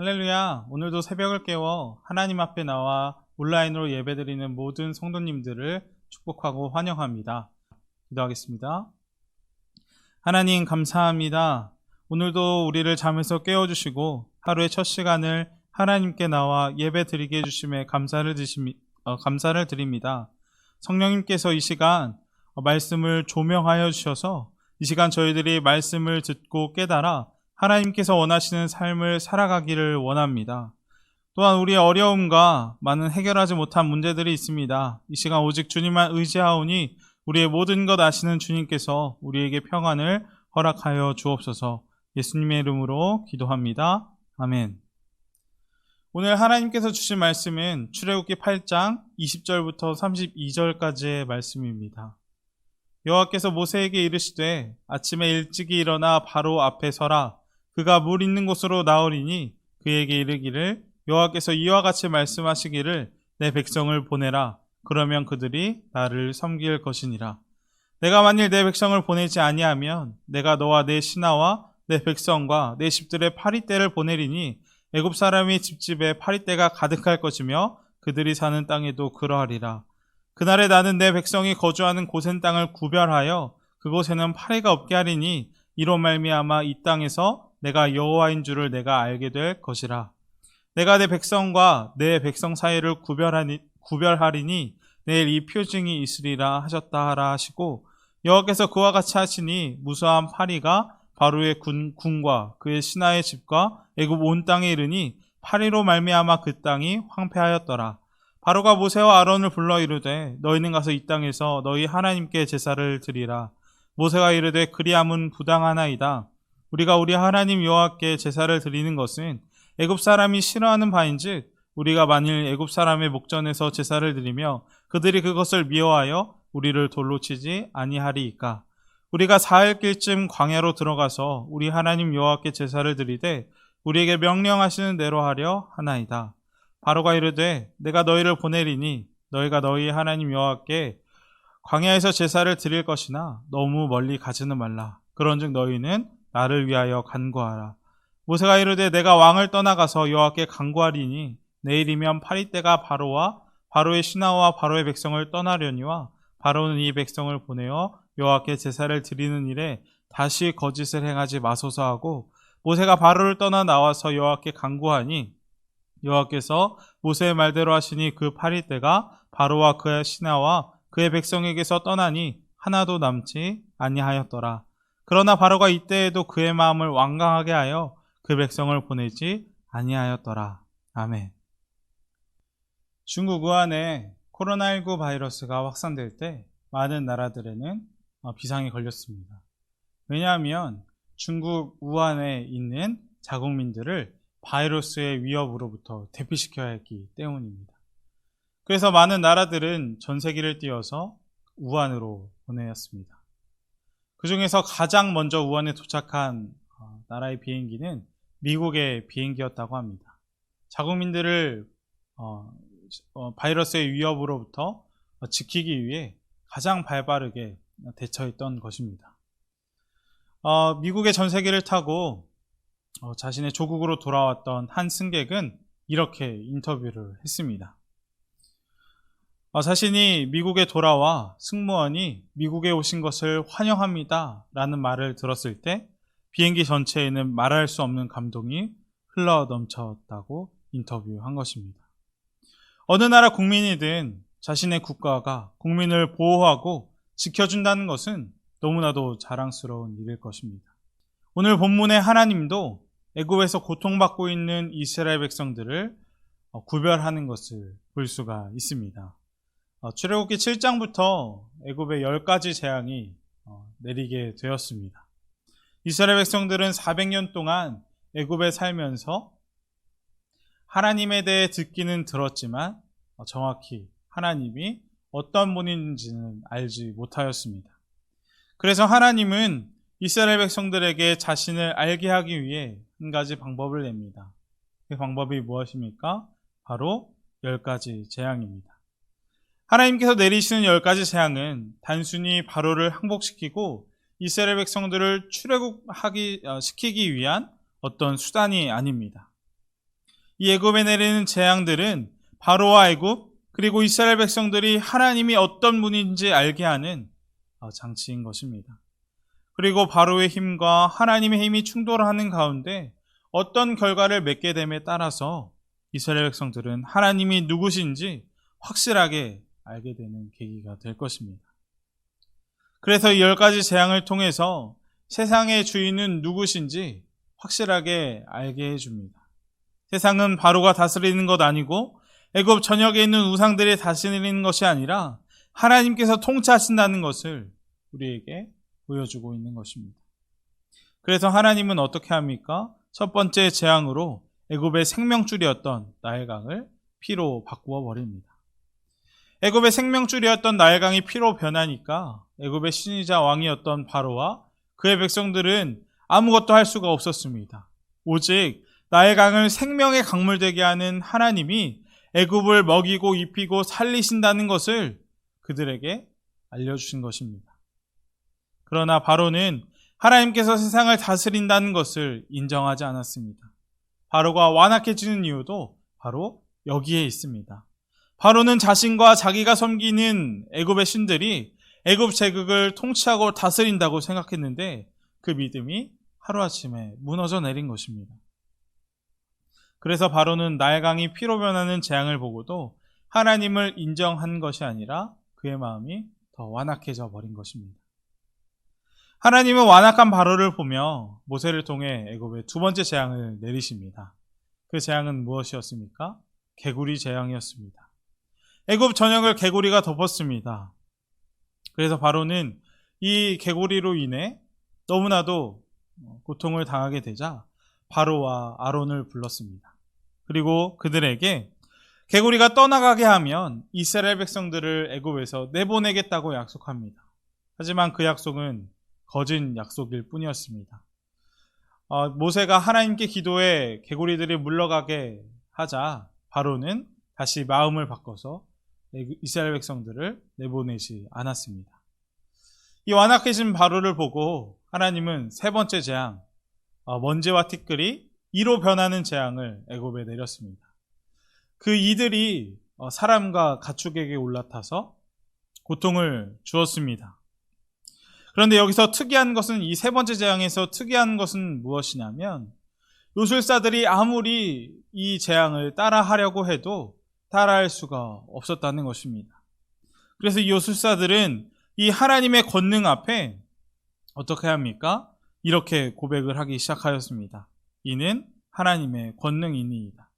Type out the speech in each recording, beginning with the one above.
할렐루야. 오늘도 새벽을 깨워 하나님 앞에 나와 온라인으로 예배드리는 모든 성도님들을 축복하고 환영합니다. 기도하겠습니다. 하나님 감사합니다. 오늘도 우리를 잠에서 깨워주시고 하루의 첫 시간을 하나님께 나와 예배드리게 해주심에 감사를 드립니다. 성령님께서 이 시간 말씀을 조명하여 주셔서 이 시간 저희들이 말씀을 듣고 깨달아 하나님께서 원하시는 삶을 살아가기를 원합니다. 또한 우리의 어려움과 많은 해결하지 못한 문제들이 있습니다. 이 시간 오직 주님만 의지하오니 우리의 모든 것 아시는 주님께서 우리에게 평안을 허락하여 주옵소서. 예수님의 이름으로 기도합니다. 아멘. 오늘 하나님께서 주신 말씀은 출애굽기 8장 20절부터 32절까지의 말씀입니다. 여호와께서 모세에게 이르시되 아침에 일찍이 일어나 바로 앞에 서라. 그가 물 있는 곳으로 나오리니 그에게 이르기를 여호와께서 이와 같이 말씀하시기를 내 백성을 보내라. 그러면 그들이 나를 섬길 것이니라. 내가 만일 내 백성을 보내지 아니하면 내가 너와 내 신하와 내 백성과 내 집들의 파리떼를 보내리니 애굽 사람의 집집에 파리떼가 가득할 것이며 그들이 사는 땅에도 그러하리라. 그날에 나는 내 백성이 거주하는 고센 땅을 구별하여 그곳에는 파리가 없게 하리니 이로 말미암아 이 땅에서 내가 여호와인 줄을 내가 알게 될 것이라. 내가 내 백성과 내 백성 사이를 구별하리니 내일 이 표징이 있으리라 하셨다 하라 하시고 여호와께서 그와 같이 하시니 무수한 파리가 바로의 군과 그의 신하의 집과 애굽 온 땅에 이르니 파리로 말미암아 그 땅이 황폐하였더라. 바로가 모세와 아론을 불러 이르되 너희는 가서 이 땅에서 너희 하나님께 제사를 드리라. 모세가 이르되 그리함은 부당하나이다. 우리가 우리 하나님 여호와께 제사를 드리는 것은 애굽 사람이 싫어하는 바인즉 우리가 만일 애굽 사람의 목전에서 제사를 드리며 그들이 그것을 미워하여 우리를 돌로 치지 아니하리이까. 우리가 사흘길쯤 광야로 들어가서 우리 하나님 여호와께 제사를 드리되 우리에게 명령하시는 대로 하려 하나이다. 바로가 이르되 내가 너희를 보내리니 너희가 너희 하나님 여호와께 광야에서 제사를 드릴 것이나 너무 멀리 가지는 말라. 그런즉 너희는 나를 위하여 간구하라. 모세가 이르되 내가 왕을 떠나가서 여호와께 간구하리니 내일이면 파리떼가 바로와 바로의 신하와 바로의 백성을 떠나려니와 바로는 이 백성을 보내어 여호와께 제사를 드리는 일에 다시 거짓을 행하지 마소서 하고 모세가 바로를 떠나 나와서 여호와께 간구하니 여호와께서 모세의 말대로 하시니 그 파리떼가 바로와 그의 신하와 그의 백성에게서 떠나니 하나도 남지 아니하였더라. 그러나 바로가 이때에도 그의 마음을 완강하게 하여 그 백성을 보내지 아니하였더라. 아멘. 중국 우한에 코로나19 바이러스가 확산될 때 많은 나라들에는 비상이 걸렸습니다. 왜냐하면 중국 우한에 있는 자국민들을 바이러스의 위협으로부터 대피시켜야 했기 때문입니다. 그래서 많은 나라들은 전세기를 띄워서 우한으로 보내었습니다. 그 중에서 가장 먼저 우한에 도착한 나라의 비행기는 미국의 비행기였다고 합니다. 자국민들을 바이러스의 위협으로부터 지키기 위해 가장 발빠르게 대처했던 것입니다. 미국의 전세기를 타고 자신의 조국으로 돌아왔던 한 승객은 이렇게 인터뷰를 했습니다. 자신이 미국에 돌아와 승무원이 미국에 오신 것을 환영합니다 라는 말을 들었을 때 비행기 전체에는 말할 수 없는 감동이 흘러 넘쳤다고 인터뷰한 것입니다. 어느 나라 국민이든 자신의 국가가 국민을 보호하고 지켜준다는 것은 너무나도 자랑스러운 일일 것입니다. 오늘 본문의 하나님도 애굽에서 고통받고 있는 이스라엘 백성들을 구별하는 것을 볼 수가 있습니다. 출애굽기 7장부터 애굽에 10가지 재앙이 내리게 되었습니다. 이스라엘 백성들은 400년 동안 애굽에 살면서 하나님에 대해 듣기는 들었지만 정확히 하나님이 어떤 분인지는 알지 못하였습니다. 그래서 하나님은 이스라엘 백성들에게 자신을 알게 하기 위해 한 가지 방법을 냅니다. 그 방법이 무엇입니까? 바로 10가지 재앙입니다. 하나님께서 내리시는 10가지 재앙은 단순히 바로를 항복시키고 이스라엘 백성들을 출애굽시키기 위한 어떤 수단이 아닙니다. 이 애굽에 내리는 재앙들은 바로와 애굽 그리고 이스라엘 백성들이 하나님이 어떤 분인지 알게 하는 장치인 것입니다. 그리고 바로의 힘과 하나님의 힘이 충돌하는 가운데 어떤 결과를 맺게 됨에 따라서 이스라엘 백성들은 하나님이 누구신지 확실하게 알게 되는 계기가 될 것입니다. 그래서 이 10가지 재앙을 통해서 세상의 주인은 누구신지 확실하게 알게 해줍니다. 세상은 바로가 다스리는 것 아니고 애굽 전역에 있는 우상들이 다스리는 것이 아니라 하나님께서 통치하신다는 것을 우리에게 보여주고 있는 것입니다. 그래서 하나님은 어떻게 합니까? 첫 번째 재앙으로 애굽의 생명줄이었던 나일강을 피로 바꾸어 버립니다. 애굽의 생명줄이었던 나일강이 피로 변하니까 애굽의 신이자 왕이었던 바로와 그의 백성들은 아무것도 할 수가 없었습니다. 오직 나일강을 생명의 강물 되게 하는 하나님이 애굽을 먹이고 입히고 살리신다는 것을 그들에게 알려주신 것입니다. 그러나 바로는 하나님께서 세상을 다스린다는 것을 인정하지 않았습니다. 바로가 완악해지는 이유도 바로 여기에 있습니다. 바로는 자신과 자기가 섬기는 애굽의 신들이 애굽 제국을 통치하고 다스린다고 생각했는데 그 믿음이 하루아침에 무너져 내린 것입니다. 그래서 바로는 나일강이 피로 변하는 재앙을 보고도 하나님을 인정한 것이 아니라 그의 마음이 더 완악해져 버린 것입니다. 하나님은 완악한 바로를 보며 모세를 통해 애굽의 두 번째 재앙을 내리십니다. 그 재앙은 무엇이었습니까? 개구리 재앙이었습니다. 애굽 전역을 개구리가 덮었습니다. 그래서 바로는 이 개구리로 인해 너무나도 고통을 당하게 되자 바로와 아론을 불렀습니다. 그리고 그들에게 개구리가 떠나가게 하면 이스라엘 백성들을 애굽에서 내보내겠다고 약속합니다. 하지만 그 약속은 거짓 약속일 뿐이었습니다. 모세가 하나님께 기도해 개구리들이 물러가게 하자 바로는 다시 마음을 바꿔서 이스라엘 백성들을 내보내지 않았습니다. 이 완악해진 바로를 보고 하나님은 세 번째 재앙, 먼지와 티끌이 이로 변하는 재앙을 애굽에 내렸습니다. 그 이들이 사람과 가축에게 올라타서 고통을 주었습니다. 그런데 여기서 특이한 것은 이 세 번째 재앙에서 특이한 것은 무엇이냐면 요술사들이 아무리 이 재앙을 따라하려고 해도 따라할 수가 없었다는 것입니다. 그래서 이 요술사들은 이 하나님의 권능 앞에 어떻게 합니까? 이렇게 고백을 하기 시작하였습니다. 이는 하나님의 권능이니이다.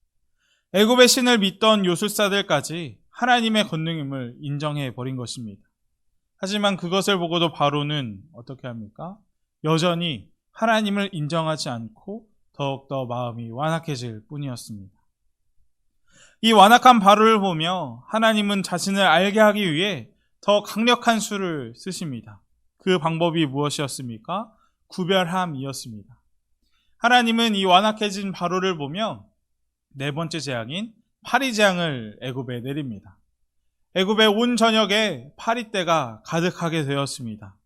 애굽의 신을 믿던 요술사들까지 하나님의 권능임을 인정해 버린 것입니다. 하지만 그것을 보고도 바로는 어떻게 합니까? 여전히 하나님을 인정하지 않고 더욱더 마음이 완악해질 뿐이었습니다. 이 완악한 바로를 보며 하나님은 자신을 알게 하기 위해 더 강력한 수를 쓰십니다. 그 방법이 무엇이었습니까? 구별함이었습니다. 하나님은 이 완악해진 바로를 보며 네 번째 재앙인 파리 재앙을 애굽에 내립니다. 애굽의 온 전역에 파리떼가 가득하게 되었습니다.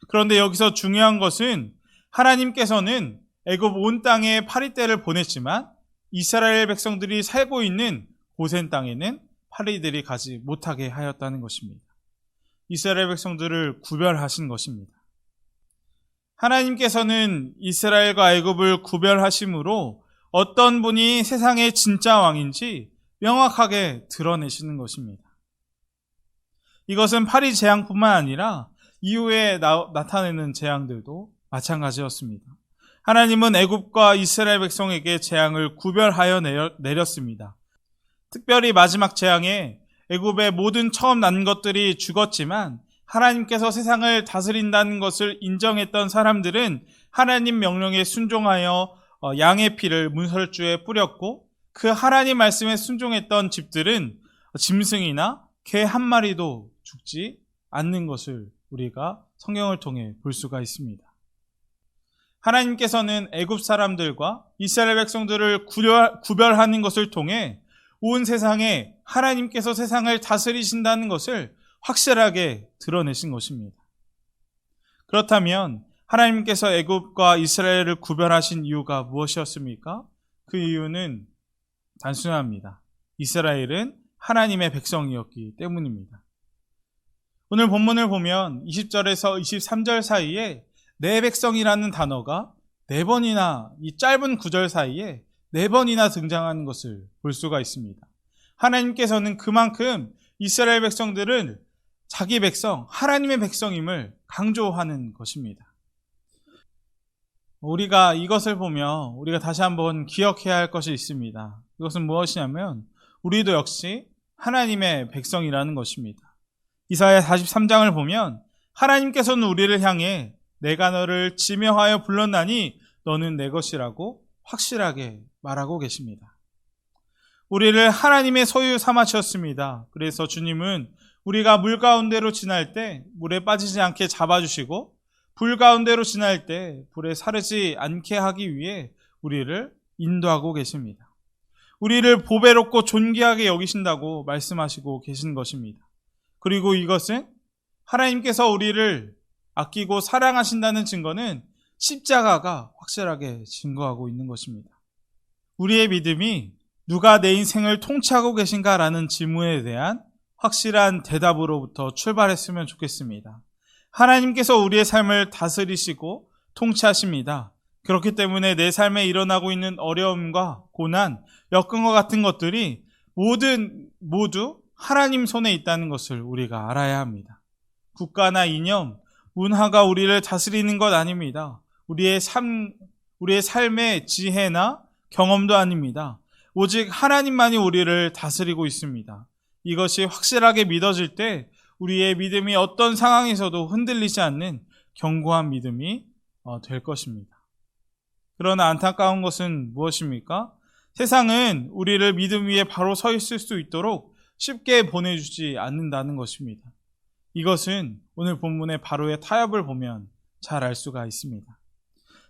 그런데 여기서 중요한 것은 하나님께서는 애굽 온 땅에 파리떼를 보냈지만 이스라엘 백성들이 살고 있는 고센 땅에는 파리들이 가지 못하게 하였다는 것입니다. 이스라엘 백성들을 구별하신 것입니다. 하나님께서는 이스라엘과 애굽을 구별하심으로 어떤 분이 세상의 진짜 왕인지 명확하게 드러내시는 것입니다. 이것은 파리 재앙뿐만 아니라 이후에 나타내는 재앙들도 마찬가지였습니다. 하나님은 애굽과 이스라엘 백성에게 재앙을 구별하여 내렸습니다. 특별히 마지막 재앙에 애굽의 모든 처음 난 것들이 죽었지만 하나님께서 세상을 다스린다는 것을 인정했던 사람들은 하나님 명령에 순종하여 양의 피를 문설주에 뿌렸고 그 하나님 말씀에 순종했던 집들은 짐승이나 개 한 마리도 죽지 않는 것을 우리가 성경을 통해 볼 수가 있습니다. 하나님께서는 애굽 사람들과 이스라엘 백성들을 구별하는 것을 통해 온 세상에 하나님께서 세상을 다스리신다는 것을 확실하게 드러내신 것입니다. 그렇다면 하나님께서 애굽과 이스라엘을 구별하신 이유가 무엇이었습니까? 그 이유는 단순합니다. 이스라엘은 하나님의 백성이었기 때문입니다. 오늘 본문을 보면 20절에서 23절 사이에 내 백성이라는 단어가 4번이나 이 짧은 구절 사이에 4번이나 등장하는 것을 볼 수가 있습니다. 하나님께서는 그만큼 이스라엘 백성들은 자기 백성, 하나님의 백성임을 강조하는 것입니다. 우리가 이것을 보며 우리가 다시 한번 기억해야 할 것이 있습니다. 이것은 무엇이냐면 우리도 역시 하나님의 백성이라는 것입니다. 이사야 43장을 보면 하나님께서는 우리를 향해 내가 너를 지명하여 불렀나니 너는 내 것이라고 확실하게 말하고 계십니다. 우리를 하나님의 소유 삼아 주셨습니다. 그래서 주님은 우리가 물 가운데로 지날 때 물에 빠지지 않게 잡아주시고 불 가운데로 지날 때 불에 사르지 않게 하기 위해 우리를 인도하고 계십니다. 우리를 보배롭고 존귀하게 여기신다고 말씀하시고 계신 것입니다. 그리고 이것은 하나님께서 우리를 아끼고 사랑하신다는 증거는 십자가가 확실하게 증거하고 있는 것입니다. 우리의 믿음이 누가 내 인생을 통치하고 계신가라는 질문에 대한 확실한 대답으로부터 출발했으면 좋겠습니다. 하나님께서 우리의 삶을 다스리시고 통치하십니다. 그렇기 때문에 내 삶에 일어나고 있는 어려움과 고난, 역경과 같은 것들이 모두 하나님 손에 있다는 것을 우리가 알아야 합니다. 국가나 이념, 문화가 우리를 다스리는 것 아닙니다. 우리의 삶의 지혜나 경험도 아닙니다. 오직 하나님만이 우리를 다스리고 있습니다. 이것이 확실하게 믿어질 때 우리의 믿음이 어떤 상황에서도 흔들리지 않는 견고한 믿음이 될 것입니다. 그러나 안타까운 것은 무엇입니까? 세상은 우리를 믿음 위에 바로 서 있을 수 있도록 쉽게 보내주지 않는다는 것입니다. 이것은 오늘 본문의 바로의 타협을 보면 잘 알 수가 있습니다.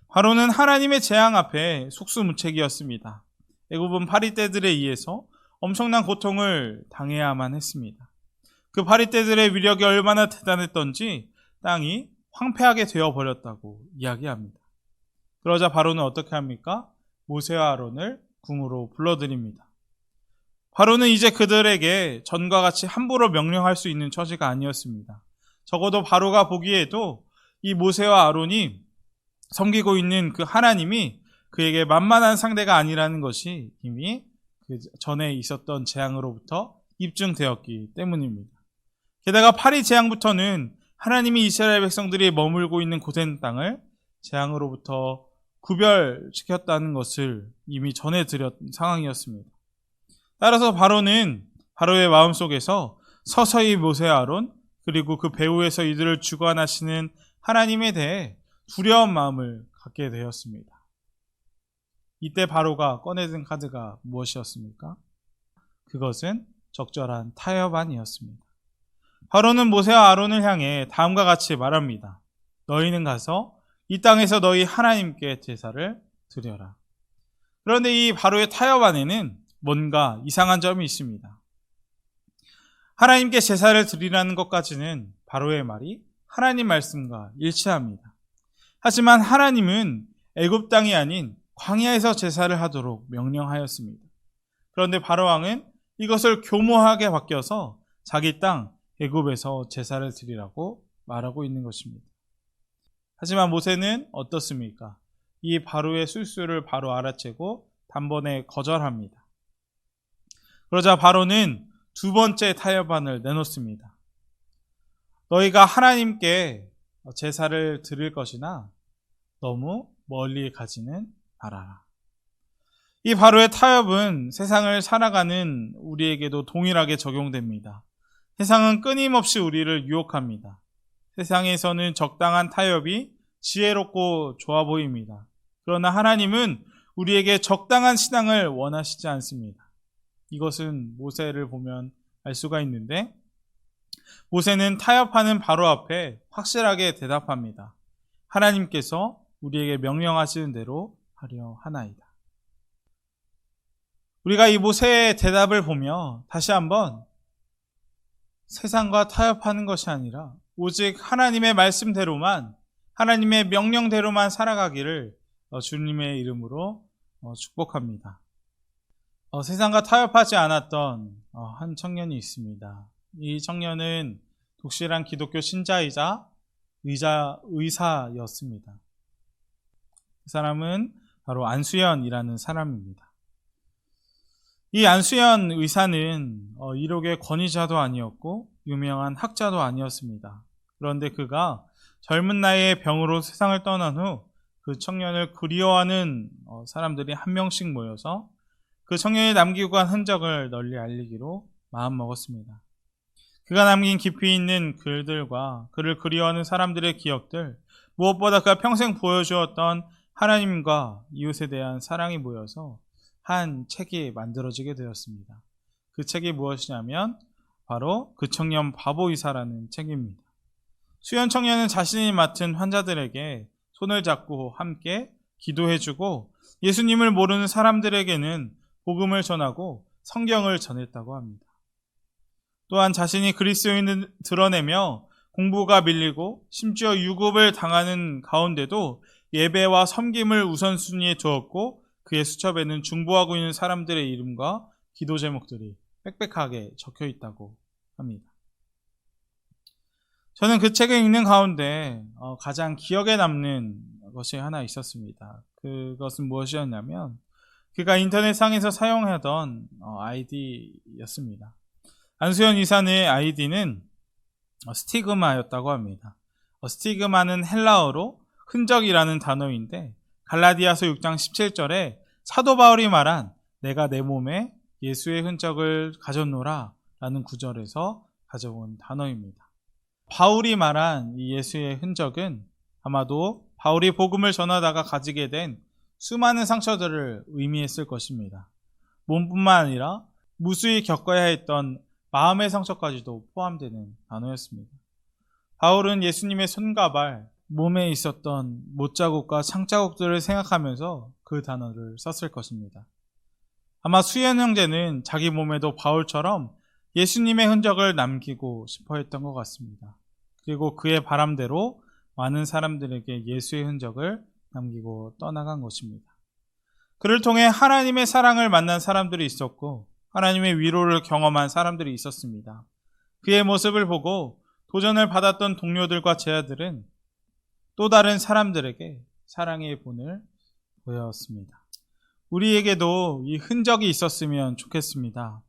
바로는 하나님의 재앙 앞에 속수무책이었습니다. 애굽은 파리떼들에 의해서 엄청난 고통을 당해야만 했습니다. 그 파리떼들의 위력이 얼마나 대단했던지 땅이 황폐하게 되어버렸다고 이야기합니다. 그러자 바로는 어떻게 합니까? 모세와 아론을 궁으로 불러들입니다. 바로는 이제 그들에게 전과 같이 함부로 명령할 수 있는 처지가 아니었습니다. 적어도 바로가 보기에도 이 모세와 아론이 섬기고 있는 그 하나님이 그에게 만만한 상대가 아니라는 것이 이미 그 전에 있었던 재앙으로부터 입증되었기 때문입니다. 게다가 파리 재앙부터는 하나님이 이스라엘 백성들이 머물고 있는 고센 땅을 재앙으로부터 구별시켰다는 것을 이미 전해드렸던 상황이었습니다. 따라서 바로의 마음속에서 서서히 모세와 아론 그리고 그 배후에서 이들을 주관하시는 하나님에 대해 두려운 마음을 갖게 되었습니다. 이때 바로가 꺼내든 카드가 무엇이었습니까? 그것은 적절한 타협안이었습니다. 바로는 모세와 아론을 향해 다음과 같이 말합니다. 너희는 가서 이 땅에서 너희 하나님께 제사를 드려라. 그런데 이 바로의 타협안에는 뭔가 이상한 점이 있습니다. 하나님께 제사를 드리라는 것까지는 바로의 말이 하나님 말씀과 일치합니다. 하지만 하나님은 애굽 땅이 아닌 광야에서 제사를 하도록 명령하였습니다. 그런데 바로 왕은 이것을 교모하게 바뀌어서 자기 땅 애굽에서 제사를 드리라고 말하고 있는 것입니다. 하지만 모세는 어떻습니까? 이 바로의 술수를 바로 알아채고 단번에 거절합니다. 그러자 바로는 두 번째 타협안을 내놓습니다. 너희가 하나님께 제사를 드릴 것이나 너무 멀리 가지는 말아라. 이 바로의 타협은 세상을 살아가는 우리에게도 동일하게 적용됩니다. 세상은 끊임없이 우리를 유혹합니다. 세상에서는 적당한 타협이 지혜롭고 좋아 보입니다. 그러나 하나님은 우리에게 적당한 신앙을 원하시지 않습니다. 이것은 모세를 보면 알 수가 있는데 모세는 타협하는 바로 앞에 확실하게 대답합니다. 하나님께서 우리에게 명령하시는 대로 하려 하나이다. 우리가 이 모세의 대답을 보며 다시 한번 세상과 타협하는 것이 아니라 오직 하나님의 말씀대로만 하나님의 명령대로만 살아가기를 주님의 이름으로 축복합니다. 세상과 타협하지 않았던 한 청년이 있습니다. 이 청년은 독실한 기독교 신자이자 의사였습니다. 그 사람은 바로 안수연이라는 사람입니다. 이 안수연 의사는 이력의 권위자도 아니었고 유명한 학자도 아니었습니다. 그런데 그가 젊은 나이에 병으로 세상을 떠난 후 그 청년을 그리워하는 사람들이 한 명씩 모여서 그 청년이 남기고 간 흔적을 널리 알리기로 마음먹었습니다. 그가 남긴 깊이 있는 글들과 그를 그리워하는 사람들의 기억들, 무엇보다 그가 평생 보여주었던 하나님과 이웃에 대한 사랑이 모여서 한 책이 만들어지게 되었습니다. 그 책이 무엇이냐면 바로 그 청년 바보 의사라는 책입니다. 수연 청년은 자신이 맡은 환자들에게 손을 잡고 함께 기도해주고 예수님을 모르는 사람들에게는 복음을 전하고 성경을 전했다고 합니다. 또한 자신이 그리스도인을 드러내며 공부가 밀리고 심지어 유급을 당하는 가운데도 예배와 섬김을 우선순위에 두었고 그의 수첩에는 중보하고 있는 사람들의 이름과 기도 제목들이 빽빽하게 적혀 있다고 합니다. 저는 그 책을 읽는 가운데 가장 기억에 남는 것이 하나 있었습니다. 그것은 무엇이었냐면 그가 인터넷상에서 사용하던 아이디였습니다. 안수연 의사의 아이디는 스티그마였다고 합니다. 스티그마는 헬라어로 흔적이라는 단어인데 갈라디아서 6장 17절에 사도 바울이 말한 내가 내 몸에 예수의 흔적을 가졌노라 라는 구절에서 가져온 단어입니다. 바울이 말한 이 예수의 흔적은 아마도 바울이 복음을 전하다가 가지게 된 수많은 상처들을 의미했을 것입니다. 몸뿐만 아니라 무수히 겪어야 했던 마음의 상처까지도 포함되는 단어였습니다. 바울은 예수님의 손과 발, 몸에 있었던 못자국과 창자국들을 생각하면서 그 단어를 썼을 것입니다. 아마 수연 형제는 자기 몸에도 바울처럼 예수님의 흔적을 남기고 싶어 했던 것 같습니다. 그리고 그의 바람대로 많은 사람들에게 예수의 흔적을 남기고 떠나간 것입니다. 그를 통해 하나님의 사랑을 만난 사람들이 있었고 하나님의 위로를 경험한 사람들이 있었습니다. 그의 모습을 보고 도전을 받았던 동료들과 제자들은 또 다른 사람들에게 사랑의 본을 보였습니다. 우리에게도 이 흔적이 있었으면 좋겠습니다.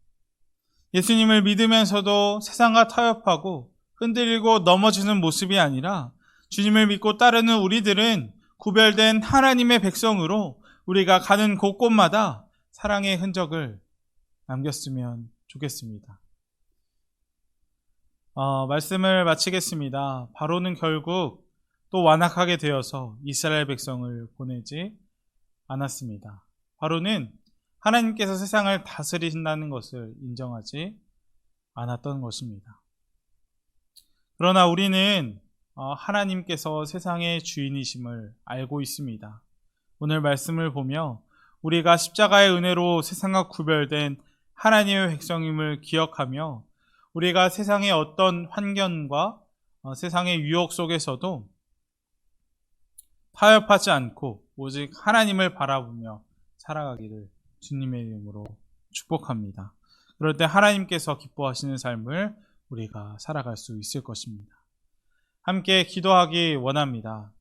예수님을 믿으면서도 세상과 타협하고 흔들리고 넘어지는 모습이 아니라 주님을 믿고 따르는 우리들은 구별된 하나님의 백성으로 우리가 가는 곳곳마다 사랑의 흔적을 남겼으면 좋겠습니다. 말씀을 마치겠습니다. 바로는 결국 또 완악하게 되어서 이스라엘 백성을 보내지 않았습니다. 바로는 하나님께서 세상을 다스리신다는 것을 인정하지 않았던 것입니다. 그러나 우리는 하나님께서 세상의 주인이심을 알고 있습니다. 오늘 말씀을 보며 우리가 십자가의 은혜로 세상과 구별된 하나님의 백성임을 기억하며 우리가 세상의 어떤 환경과 세상의 유혹 속에서도 타협하지 않고 오직 하나님을 바라보며 살아가기를 주님의 이름으로 축복합니다. 그럴 때 하나님께서 기뻐하시는 삶을 우리가 살아갈 수 있을 것입니다. 함께 기도하기 원합니다.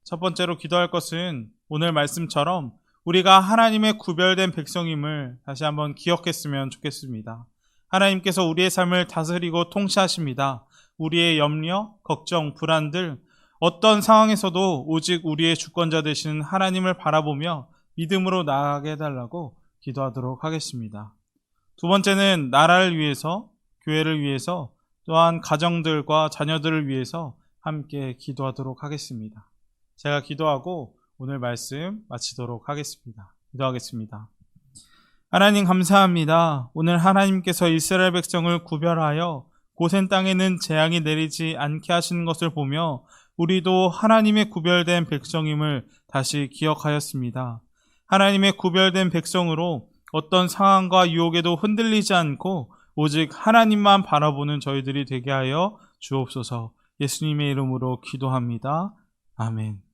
첫 번째로 기도할 것은 오늘 말씀처럼 우리가 하나님의 구별된 백성임을 다시 한번 기억했으면 좋겠습니다. 하나님께서 우리의 삶을 다스리고 통치하십니다. 우리의 염려, 걱정, 불안들 어떤 상황에서도 오직 우리의 주권자 되시는 하나님을 바라보며 믿음으로 나아가게 해달라고 기도하도록 하겠습니다. 두 번째는 나라를 위해서, 교회를 위해서, 또한 가정들과 자녀들을 위해서 함께 기도하도록 하겠습니다. 제가 기도하고 오늘 말씀 마치도록 하겠습니다. 기도하겠습니다. 하나님 감사합니다. 오늘 하나님께서 이스라엘 백성을 구별하여 고센 땅에는 재앙이 내리지 않게 하시는 것을 보며 우리도 하나님의 구별된 백성임을 다시 기억하였습니다. 하나님의 구별된 백성으로 어떤 상황과 유혹에도 흔들리지 않고 오직 하나님만 바라보는 저희들이 되게 하여 주옵소서. 예수님의 이름으로 기도합니다. 아멘.